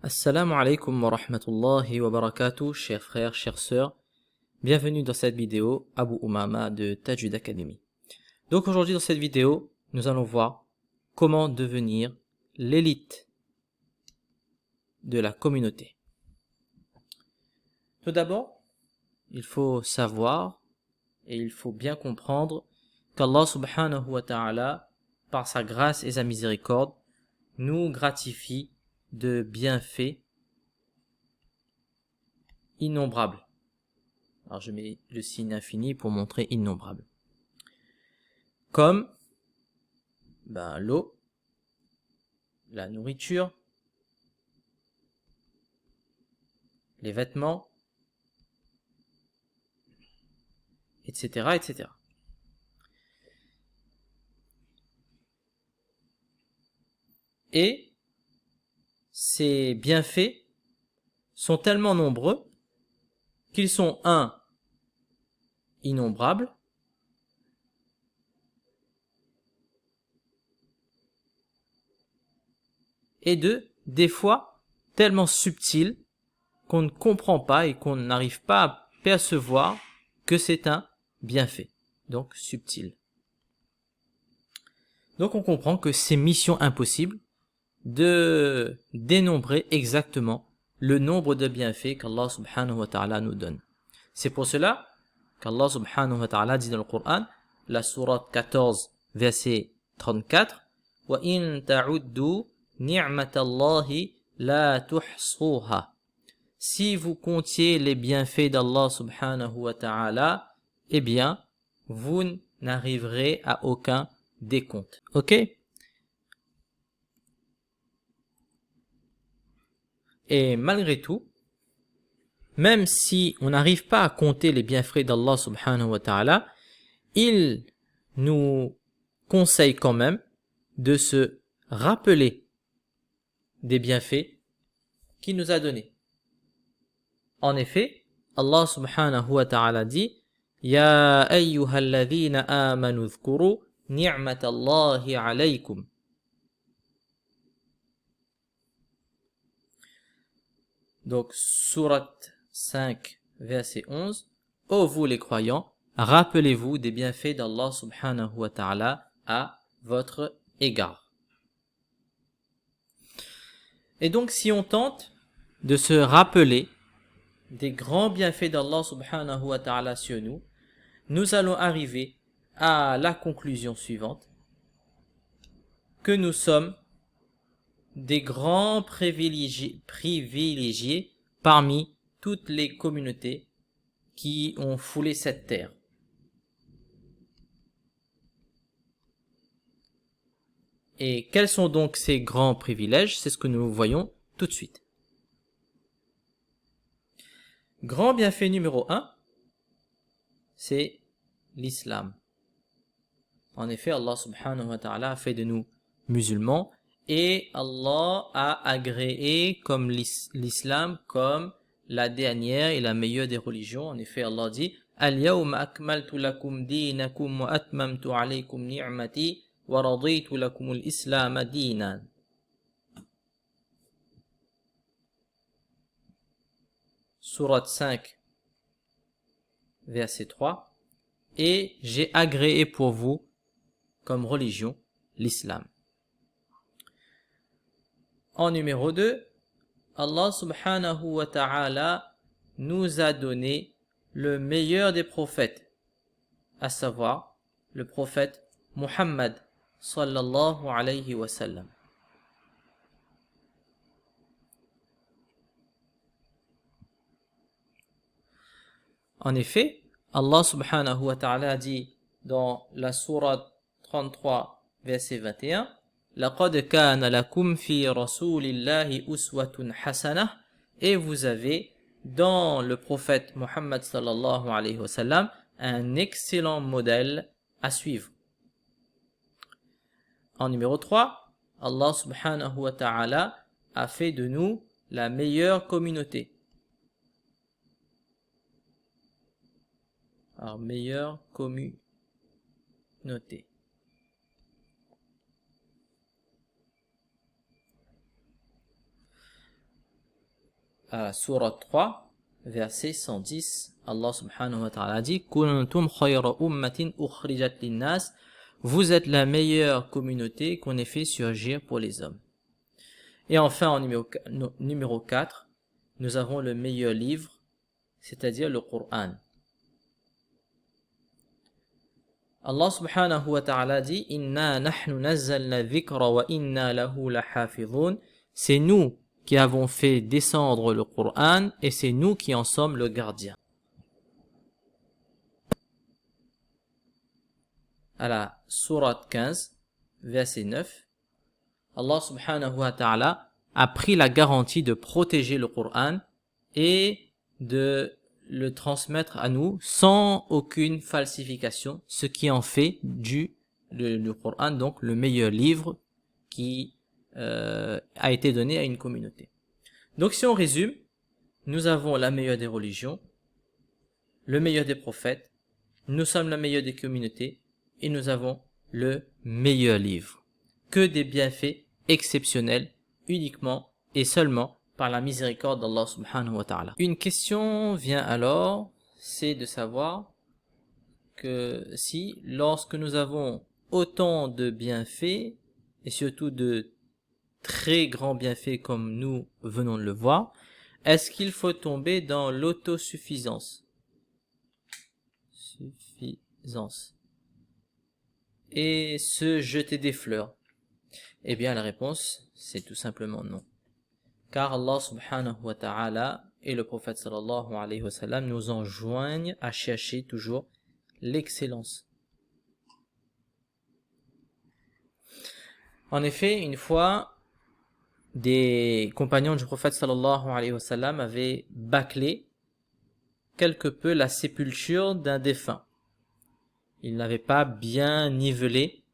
Assalamu alaikum wa rahmatullahi wa barakatuh, chers frères, chères sœurs. Bienvenue dans cette vidéo, Abu Umama de Tajwid Academy. Donc aujourd'hui dans cette vidéo, nous allons voir comment devenir l'élite de la communauté. Tout d'abord, il faut savoir et il faut bien comprendre qu'Allah subhanahu wa ta'ala, par sa grâce et sa miséricorde, nous gratifie de bienfaits innombrables. Alors je mets le signe infini pour montrer innombrables. Comme l'eau, la nourriture, les vêtements, etc., etc. Et ces bienfaits sont tellement nombreux qu'ils sont innombrables, et des fois tellement subtils qu'on ne comprend pas et qu'on n'arrive pas à percevoir que c'est un bienfait, donc subtil. Donc on comprend que c'est mission impossible de dénombrer exactement le nombre de bienfaits qu'Allah subhanahu wa ta'ala nous donne. C'est pour cela qu'Allah subhanahu wa ta'ala dit dans le Coran, la sourate 14, verset 34, وَإِن تَعُدُّوا نِعْمَةَ اللَّهِ لَا تُحْصُوهَا. Si vous comptiez les bienfaits d'Allah subhanahu wa ta'ala, eh bien, vous n'arriverez à aucun décompte. Ok? Et malgré tout, même si on n'arrive pas à compter les bienfaits d'Allah subhanahu wa ta'ala, il nous conseille quand même de se rappeler des bienfaits qu'il nous a donnés. En effet, Allah subhanahu wa ta'ala dit Ya ayyuhalladhina amanu dhkuru ni'matallahi alaykum. Donc, sourate 5, verset 11. Ô vous les croyants, rappelez-vous des bienfaits d'Allah subhanahu wa ta'ala à votre égard. Et donc, si on tente de se rappeler des grands bienfaits d'Allah subhanahu wa ta'ala sur nous, nous allons arriver à la conclusion suivante, que nous sommes des grands privilégiés parmi toutes les communautés qui ont foulé cette terre. Et quels sont donc ces grands privilèges? C'est ce que nous voyons tout de suite. Grand bienfait numéro 1, c'est l'islam. En effet, Allah subhanahu wa ta'ala a fait de nous musulmans et Allah a agréé comme l'islam comme la dernière et la meilleure des religions. En effet, Allah dit Al-yawma akmaltu lakum dinakum wa atmamtu alaykum ni'mati wa raditu lakum al-islam dinan. Sourate 5, verset 3. Et j'ai agréé pour vous comme religion l'islam. En numéro 2, Allah subhanahu wa ta'ala nous a donné le meilleur des prophètes, à savoir le prophète Muhammad sallallahu alayhi wa sallam. En effet, Allah subhanahu wa ta'ala dit dans la sourate 33, verset 21, لَقَدْ كَانَ لَكُمْ فِي رَسُولِ اللَّهِ أُسْوَةٌ حَسَنَةٌ. Et vous avez dans le prophète Muhammad sallallahu alayhi wa sallam un excellent modèle à suivre. En numéro 3, Allah subhanahu wa ta'ala a fait de nous la meilleure communauté. Alors, meilleure communauté. à Sourate 3, verset 110, Allah subhanahu wa ta'ala dit Kuntum khayra ummatin ukhrijat linnas. Vous êtes la meilleure communauté qu'on ait fait surgir pour les hommes. Et enfin, en numéro 4, nous avons le meilleur livre, c'est-à-dire le Coran. Allah subhanahu wa ta'ala dit Inna nahnu nazzalna dhikra wa inna lahu lahafidhun. C'est nous qui avons fait descendre le Coran et c'est nous qui en sommes le gardien. À la sourate 15, verset 9, Allah subhanahu wa ta'ala a pris la garantie de protéger le Coran et de le transmettre à nous sans aucune falsification, ce qui en fait le Coran, donc le meilleur livre qui a été donné à une communauté. Donc si on résume, nous avons la meilleure des religions, le meilleur des prophètes, nous sommes la meilleure des communautés et nous avons le meilleur livre. Que des bienfaits exceptionnels uniquement et seulement par la miséricorde d'Allah subhanahu wa ta'ala. Une question vient alors, c'est de savoir que si lorsque nous avons autant de bienfaits et surtout de très grands bienfaits comme nous venons de le voir, est-ce qu'il faut tomber dans l'autosuffisance et se jeter des fleurs? Eh bien la réponse c'est tout simplement non. Car Allah subhanahu wa ta'ala et le prophète sallallahu alayhi wa sallam nous enjoignent à chercher toujours l'excellence. En effet, une fois, des compagnons du prophète sallallahu alayhi wa sallam avaient bâclé quelque peu la sépulture d'un défunt. Ils n'avaient pas bien nivelé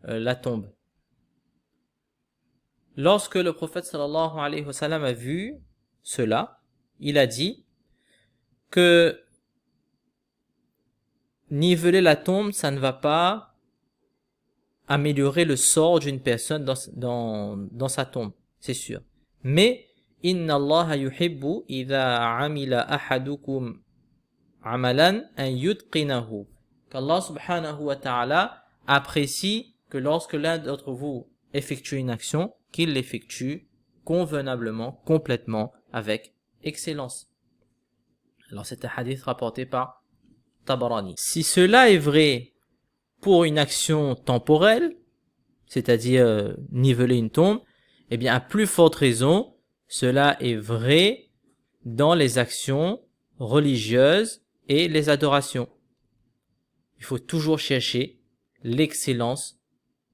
la tombe. Lorsque le prophète sallallahu alayhi wa sallam a vu cela, il a dit que niveler la tombe, ça ne va pas améliorer le sort d'une personne dans sa tombe, c'est sûr. Mais inna Allah yuhibbu idha amila ahadukum amalan an yutqinahu. Qu'Allah subhanahu wa ta'ala apprécie que lorsque l'un d'entre vous effectue une action, qu'il l'effectue convenablement, complètement, avec excellence. Alors c'est un hadith rapporté par Tabarani. Si cela est vrai pour une action temporelle, c'est-à-dire niveler une tombe, eh bien à plus forte raison, cela est vrai dans les actions religieuses et les adorations. Il faut toujours chercher l'excellence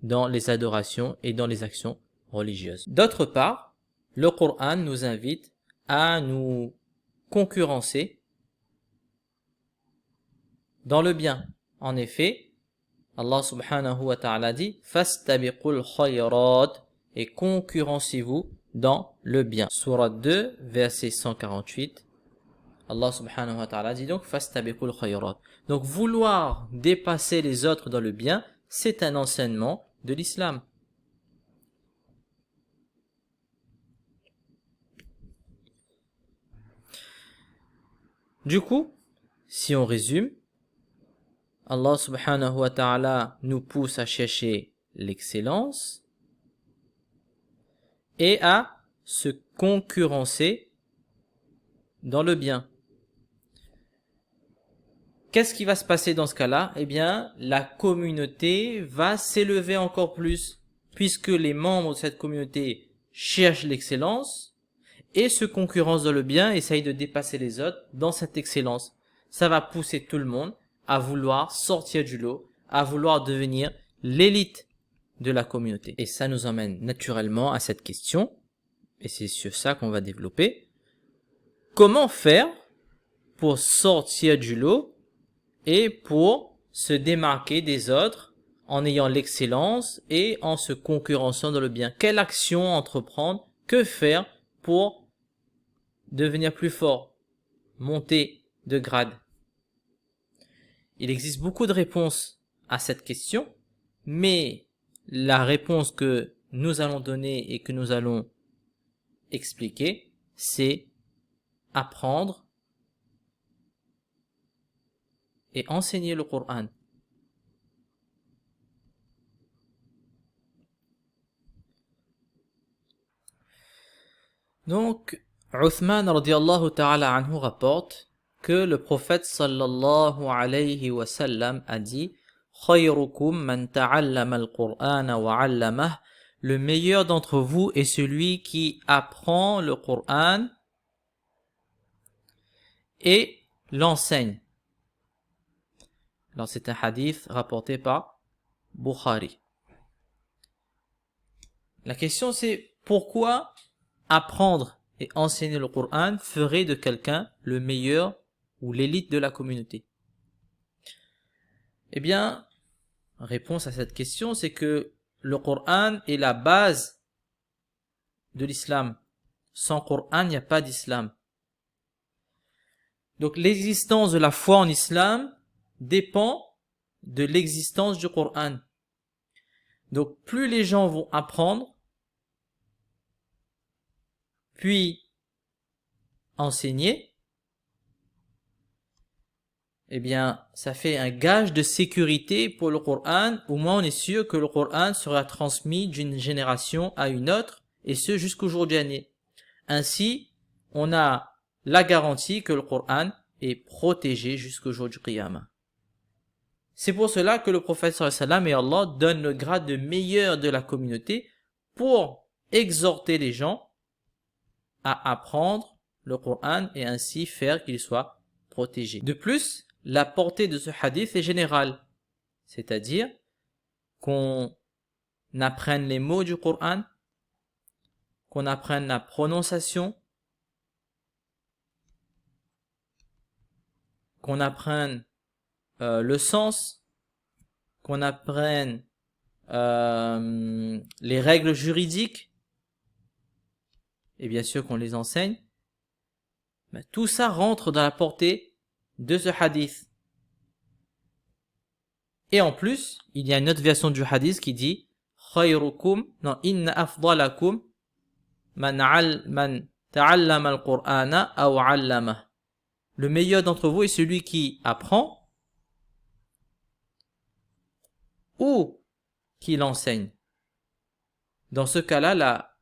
dans les adorations et dans les actions religieuses. D'autre part, le Coran nous invite à nous concurrencer dans le bien. En effet, Allah subhanahu wa ta'ala dit fastabiqul khayrat et concurrencez-vous dans le bien. Sourate 2, verset 148. Allah subhanahu wa ta'ala dit donc fastabiqul khayrat. Donc vouloir dépasser les autres dans le bien, c'est un enseignement de l'islam. Du coup, si on résume, Allah subhanahu wa ta'ala nous pousse à chercher l'excellence et à se concurrencer dans le bien. Qu'est-ce qui va se passer dans ce cas-là? Eh bien, la communauté va s'élever encore plus, puisque les membres de cette communauté cherchent l'excellence et se concurrencent dans le bien, essayent de dépasser les autres dans cette excellence. Ça va pousser tout le monde à vouloir sortir du lot, à vouloir devenir l'élite de la communauté. Et ça nous emmène naturellement à cette question, et c'est sur ça qu'on va développer. Comment faire pour sortir du lot et pour se démarquer des autres en ayant l'excellence et en se concurrençant dans le bien? Quelle action entreprendre? Que faire pour devenir plus fort, monter de grade? Il existe beaucoup de réponses à cette question, mais la réponse que nous allons donner et que nous allons expliquer, c'est apprendre et enseigner le Coran. Donc, Uthman radiyallahu ta'ala anhu rapporte que le prophète sallallahu alayhi wa sallam a dit Khayrukum man ta'allama al-Qur'ana wa 'allamahu. Le meilleur d'entre vous est celui qui apprend le Coran et l'enseigne. Alors c'est un hadith rapporté par Bukhari. La question c'est pourquoi apprendre et enseigner le Coran ferait de quelqu'un le meilleur ou l'élite de la communauté? Eh bien, réponse à cette question, c'est que le Coran est la base de l'islam. Sans Coran, il n'y a pas d'islam. Donc l'existence de la foi en islam dépend de l'existence du Coran. Donc plus les gens vont apprendre, puis enseigner, eh bien, ça fait un gage de sécurité pour le Coran. Au moins, on est sûr que le Coran sera transmis d'une génération à une autre, et ce jusqu'au jour dernier. Ainsi, on a la garantie que le Coran est protégé jusqu'au jour du Qiyamah. C'est pour cela que le prophète sallallahu alayhi wa sallam et Allah donnent le grade de meilleur de la communauté pour exhorter les gens à apprendre le Coran et ainsi faire qu'il soit protégé. De plus, la portée de ce hadith est générale, c'est-à-dire qu'on apprenne les mots du Coran, qu'on apprenne la prononciation, qu'on apprenne le sens, qu'on apprenne les règles juridiques, et bien sûr qu'on les enseigne. Mais tout ça rentre dans la portée de ce hadith. Et en plus, il y a une autre version du hadith qui dit Khayrukum, non, inna afdalakum man ta'allama al-Qur'ana aw 'allamah. Le meilleur d'entre vous est celui qui apprend ou qui l'enseigne. Dans ce cas-là, la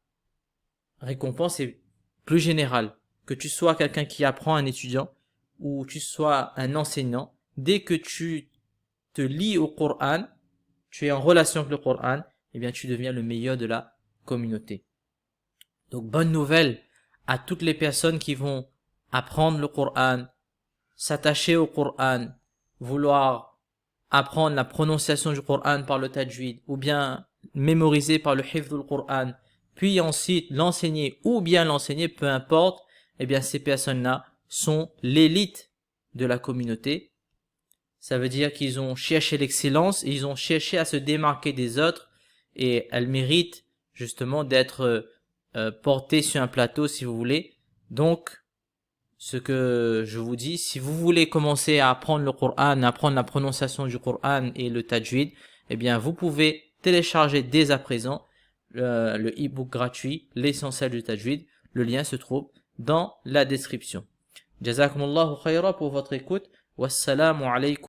récompense est plus générale. Que tu sois quelqu'un qui apprend, un étudiant, ou tu sois un enseignant, dès que tu te lis au Coran, tu es en relation avec le Coran, eh bien tu deviens le meilleur de la communauté. Donc bonne nouvelle à toutes les personnes qui vont apprendre le Coran, s'attacher au Coran, vouloir apprendre la prononciation du Coran par le tajwid, ou bien mémoriser par le hifz du Coran, puis ensuite l'enseigner ou bien l'enseigner, peu importe, eh bien ces personnes-là sont l'élite de la communauté. Ça veut dire qu'ils ont cherché l'excellence et ils ont cherché à se démarquer des autres et elles méritent justement d'être portées sur un plateau si vous voulez. Donc, ce que je vous dis, si vous voulez commencer à apprendre le Coran, à apprendre la prononciation du Coran et le tajwid, eh bien vous pouvez télécharger dès à présent le e-book gratuit, l'essentiel du tajwid. Le lien se trouve dans la description. Jazakumullahu khayra pour votre écoute. Wassalamu alaykum.